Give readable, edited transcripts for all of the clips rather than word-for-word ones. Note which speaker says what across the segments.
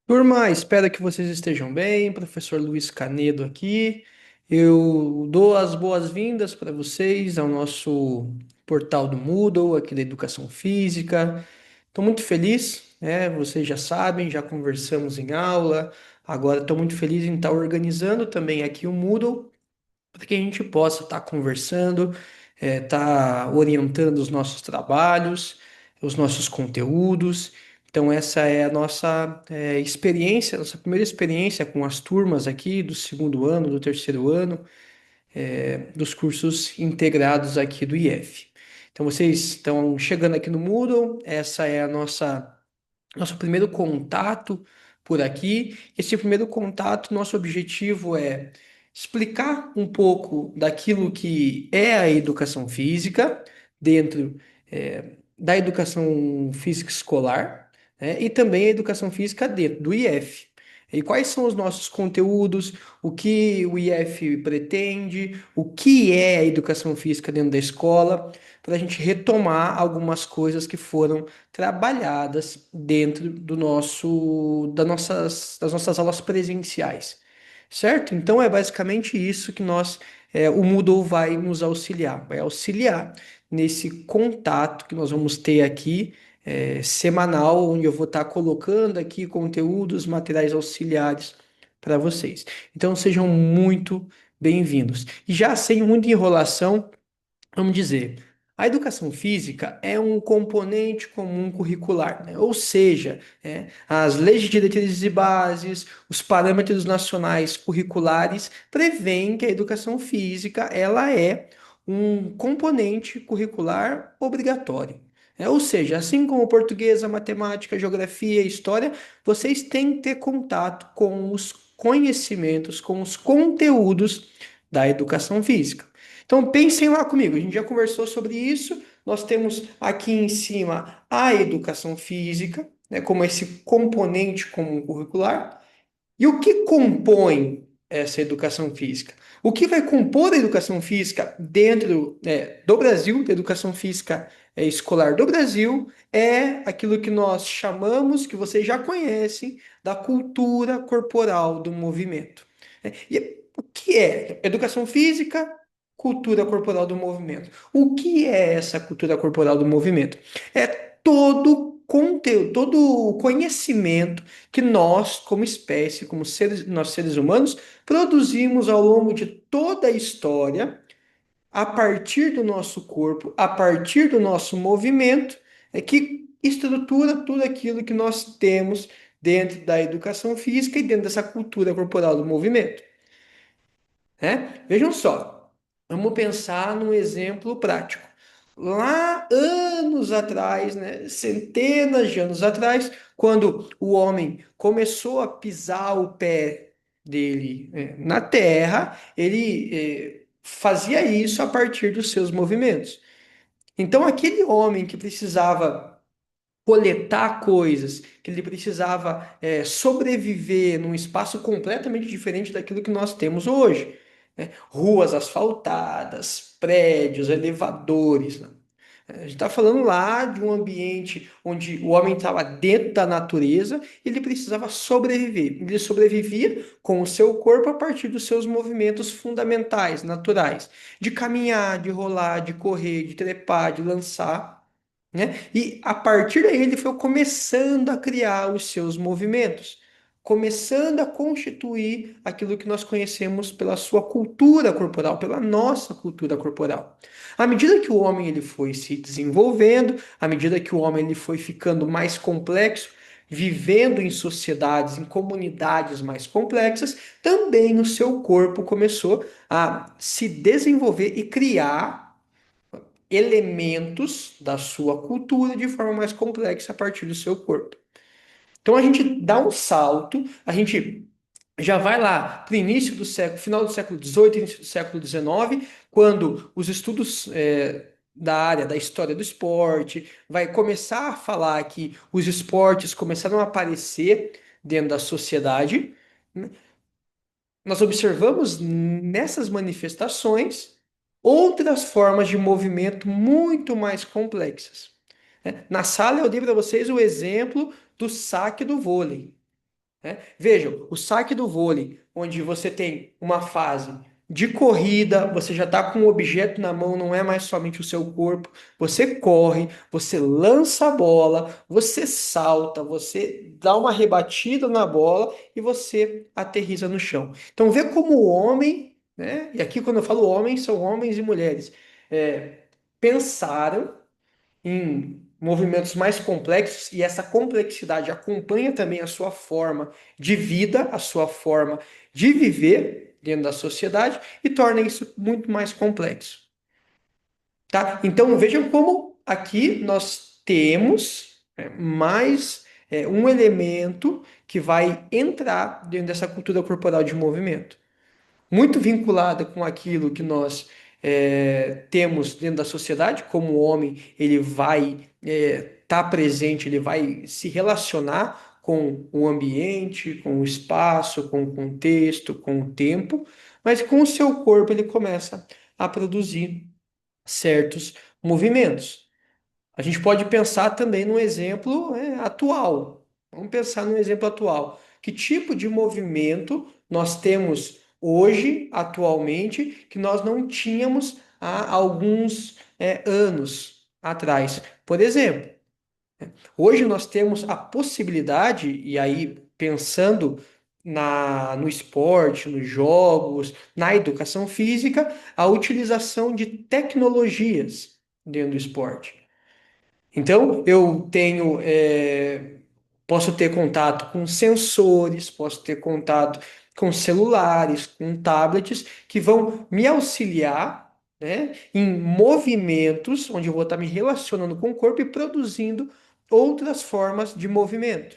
Speaker 1: Turma, espero que vocês estejam bem. Professor Luiz Canedo aqui. Eu dou as boas-vindas para vocês ao nosso portal do Moodle, aqui da Educação Física. Estou muito feliz, né? Vocês já sabem, já conversamos em aula. Agora estou muito feliz em estar organizando também aqui o Moodle para que a gente possa estar conversando, estar orientando os nossos trabalhos, os nossos conteúdos. Então, essa é a nossa experiência, nossa primeira experiência com as turmas aqui do segundo ano, do terceiro ano, dos cursos integrados aqui do IF. Então, vocês estão chegando aqui no Moodle, essa é a nosso primeiro contato por aqui. Esse primeiro contato, nosso objetivo é explicar um pouco daquilo que é a educação física dentro da educação física escolar, né, e também a educação física dentro do IF. E quais são os nossos conteúdos, o que o IF pretende, o que é a educação física dentro da escola, para a gente retomar algumas coisas que foram trabalhadas dentro das nossas aulas presenciais, certo? Então é basicamente isso que o Moodle vai nos auxiliar, vai auxiliar nesse contato que nós vamos ter aqui semanal, onde eu vou estar colocando aqui conteúdos, materiais auxiliares para vocês. Então sejam muito bem-vindos. E já sem muita enrolação, vamos dizer, a educação física é um componente comum curricular, né? Ou seja, as leis de diretrizes e bases, os parâmetros nacionais curriculares prevêem que a educação física ela é um componente curricular obrigatório. Ou seja, assim como português, a matemática, a geografia, a história, vocês têm que ter contato com os conhecimentos, com os conteúdos da educação física. Então pensem lá comigo, a gente já conversou sobre isso. Nós temos aqui em cima a educação física, né, como esse componente comum curricular. E o que compõe essa educação física? O que vai compor a educação física dentro, do Brasil, da educação física escolar do Brasil, é aquilo que nós chamamos, que vocês já conhecem, da cultura corporal do movimento. E o que é educação física, cultura corporal do movimento? O que é essa cultura corporal do movimento? É todo conteúdo, todo o conhecimento que nós, como espécie, como seres, nós seres humanos, produzimos ao longo de toda a história, a partir do nosso corpo, a partir do nosso movimento, que estrutura tudo aquilo que nós temos dentro da educação física e dentro dessa cultura corporal do movimento, né? Vejam só, vamos pensar num exemplo prático. Lá anos atrás, né, centenas de anos atrás, quando o homem começou a pisar o pé dele, na terra, ele fazia isso a partir dos seus movimentos. Então, aquele homem que precisava coletar coisas, que ele precisava sobreviver num espaço completamente diferente daquilo que nós temos hoje, né? Ruas asfaltadas, prédios, elevadores, né? A gente está falando lá de um ambiente onde o homem estava dentro da natureza e ele precisava sobreviver. Ele sobrevivia com o seu corpo a partir dos seus movimentos fundamentais, naturais, de caminhar, de rolar, de correr, de trepar, de lançar, né? E a partir daí ele foi começando a criar os seus movimentos, começando a constituir aquilo que nós conhecemos pela sua cultura corporal, pela nossa cultura corporal. À medida que o homem ele foi se desenvolvendo, à medida que o homem ele foi ficando mais complexo, vivendo em sociedades, em comunidades mais complexas, também o seu corpo começou a se desenvolver e criar elementos da sua cultura de forma mais complexa a partir do seu corpo. Então a gente dá um salto, a gente já vai lá para o início do século, final do século XVIII, início do século XIX, quando os estudos da área da história do esporte vai começar a falar que os esportes começaram a aparecer dentro da sociedade, né? Nós observamos nessas manifestações outras formas de movimento muito mais complexas, né? Na sala eu dei para vocês o exemplo do saque do vôlei. né? Vejam, o saque do vôlei, onde você tem uma fase de corrida, você já está com um objeto na mão, não é mais somente o seu corpo. Você corre, você lança a bola, você salta, você dá uma rebatida na bola e você aterriza no chão. Então, vê como o homem, né? E aqui, quando eu falo homem, são homens e mulheres, pensaram em movimentos mais complexos e essa complexidade acompanha também a sua forma de vida, a sua forma de viver dentro da sociedade e torna isso muito mais complexo, tá? Então vejam como aqui nós temos mais um elemento que vai entrar dentro dessa cultura corporal de movimento muito vinculada com aquilo que nós temos dentro da sociedade, como o homem ele vai estar presente, ele vai se relacionar com o ambiente, com o espaço, com o contexto, com o tempo, mas com o seu corpo ele começa a produzir certos movimentos. A gente pode pensar também num exemplo atual. Vamos pensar num exemplo atual. Que tipo de movimento nós temos hoje, atualmente, que nós não tínhamos há alguns anos atrás? Por exemplo, hoje nós temos a possibilidade, e aí pensando no esporte, nos jogos, na educação física, a utilização de tecnologias dentro do esporte. Então, posso ter contato com sensores, posso ter contato com celulares, com tablets, que vão me auxiliar, né, em movimentos, onde eu vou estar me relacionando com o corpo e produzindo outras formas de movimento.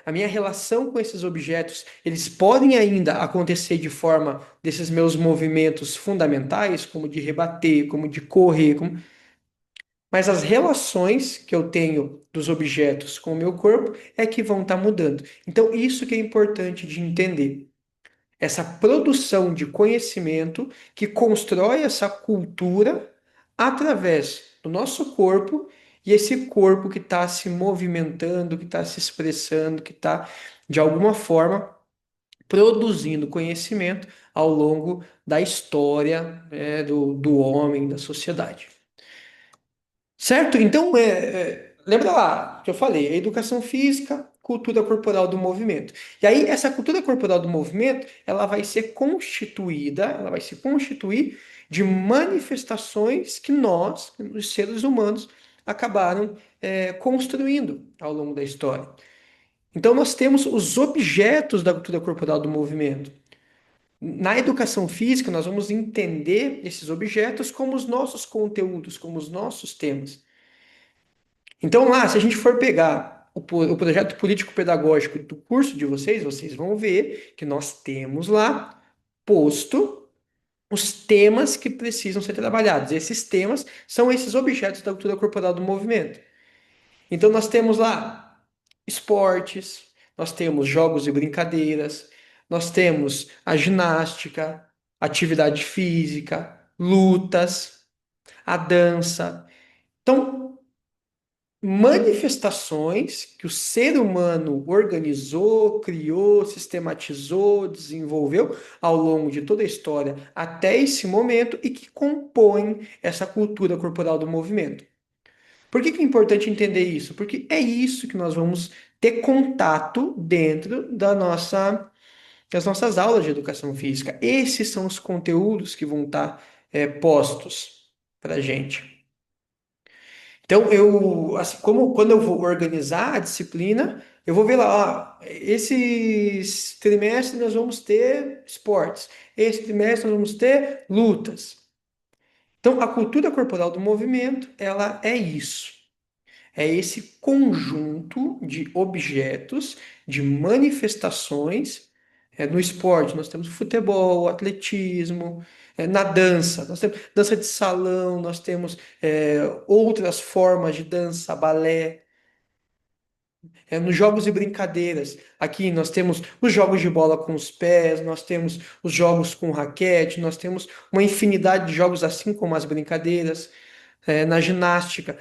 Speaker 1: A minha relação com esses objetos, eles podem ainda acontecer de forma desses meus movimentos fundamentais, como de rebater, como de correr, mas as relações que eu tenho dos objetos com o meu corpo é que vão estar mudando. Então, isso que é importante de entender. Essa produção de conhecimento que constrói essa cultura através do nosso corpo e esse corpo que está se movimentando, que está se expressando, que está, de alguma forma, produzindo conhecimento ao longo da história, do homem, da sociedade. Certo? Então, lembra lá que eu falei, a educação física, cultura corporal do movimento. E aí, essa cultura corporal do movimento, ela vai ser constituída, ela vai se constituir de manifestações que nós, os seres humanos, acabaram construindo ao longo da história. Então, nós temos os objetos da cultura corporal do movimento. Na educação física, nós vamos entender esses objetos como os nossos conteúdos, como os nossos temas. Então, lá, se a gente for pegar o projeto político-pedagógico do curso de vocês, vocês vão ver que nós temos lá posto os temas que precisam ser trabalhados. Esses temas são esses objetos da cultura corporal do movimento. Então, nós temos lá esportes, nós temos jogos e brincadeiras, nós temos a ginástica, atividade física, lutas, a dança. Então, manifestações que o ser humano organizou, criou, sistematizou, desenvolveu ao longo de toda a história até esse momento e que compõem essa cultura corporal do movimento. Por que é importante entender isso? Porque é isso que nós vamos ter contato dentro das nossas aulas de educação física. Esses são os conteúdos que vão estar postos para a gente. Então, assim, como quando eu vou organizar a disciplina, eu vou ver lá, ó, esse trimestre nós vamos ter esportes, esse trimestre nós vamos ter lutas. Então, a cultura corporal do movimento, ela é isso. É esse conjunto de objetos, de manifestações. No esporte, nós temos futebol, atletismo, na dança, nós temos dança de salão, nós temos outras formas de dança, balé. Nos jogos e brincadeiras, aqui nós temos os jogos de bola com os pés, nós temos os jogos com raquete, nós temos uma infinidade de jogos, assim como as brincadeiras. na ginástica,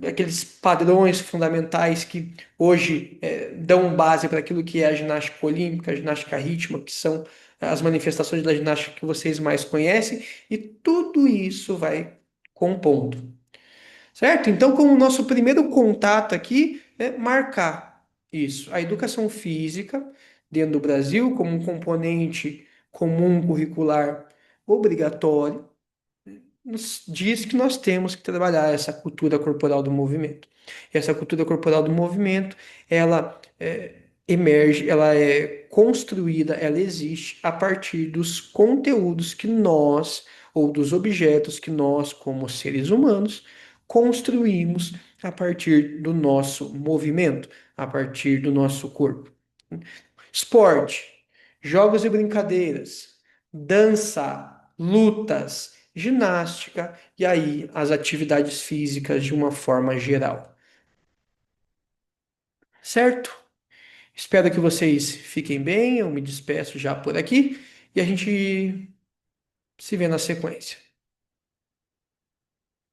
Speaker 1: aqueles padrões fundamentais que hoje dão base para aquilo que é a ginástica olímpica, a ginástica rítmica, que são as manifestações da ginástica que vocês mais conhecem, e tudo isso vai compondo. Certo? Então, como o nosso primeiro contato aqui é marcar isso, a educação física dentro do Brasil como um componente comum curricular obrigatório, nos diz que nós temos que trabalhar essa cultura corporal do movimento. Essa cultura corporal do movimento, ela emerge, ela é construída, ela existe a partir dos conteúdos que nós, ou dos objetos que nós, como seres humanos, construímos a partir do nosso movimento, a partir do nosso corpo. Esporte, jogos e brincadeiras, dança, lutas, ginástica e aí as atividades físicas de uma forma geral. Certo? Espero que vocês fiquem bem. Eu me despeço já por aqui e a gente se vê na sequência.